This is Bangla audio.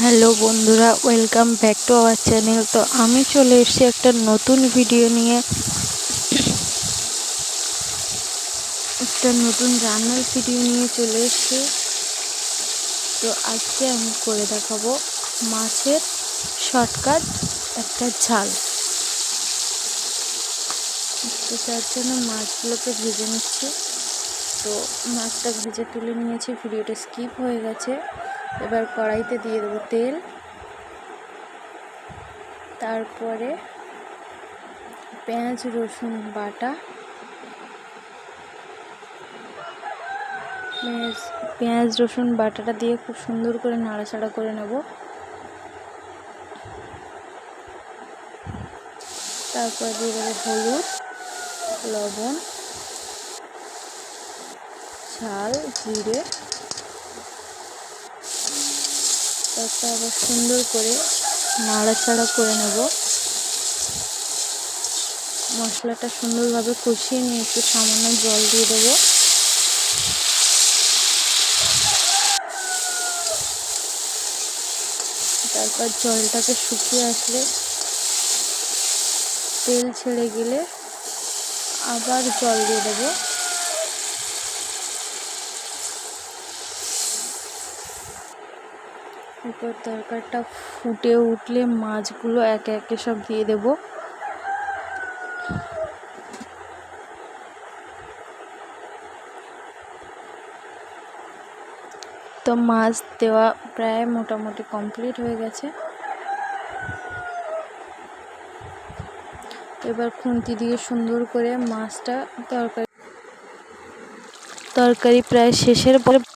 হ্যালো বন্ধুরা, welcome back to our channel. তো আমি চলে এসেছি একটা নতুন ভিডিও নিয়ে, একটা নতুন রান্নার ভিডিও নিয়ে চলে এসেছি। তো আজকে আমি করে দেখাবো মাছের শর্টকাট একটা ঝাল। তো তার জন্য মাছগুলোকে ভেজে নিচ্ছি। তো মাছটা ভেজে তুলে নিয়েছি, ভিডিওটা স্কিপ হয়ে গেছে। এবার কড়াইতে দিয়ে দেবো তেল, তারপরে পেঁয়াজ রসুন বাটা, পেঁয়াজ রসুন বাটাটা দিয়ে খুব সুন্দর করে নাড়াচাড়া করে নেব। তারপর দিয়ে দেবো হলুদ, লবণ, ঝাল, জিরে। তারপর আবার সুন্দর করে নাড়াচাড়া করে নেব। মশলাটা সুন্দরভাবে কষিয়ে নিয়ে একটু সামান্য জল দিয়ে দেবো। তারপর জলটাকে শুকিয়ে আসলে, তেল ছেড়ে গেলে আবার জল দিয়ে দেবো। এরপর তরকারিটা ফুটে উঠলে মাছগুলো একে একে সব দিয়ে দেব। তো মাছ দেওয়া প্রায় মোটামুটি কমপ্লিট হয়ে গেছে। এবার খুন্তি দিয়ে সুন্দর করে মাছটা তরকারি প্রায় শেষের পরে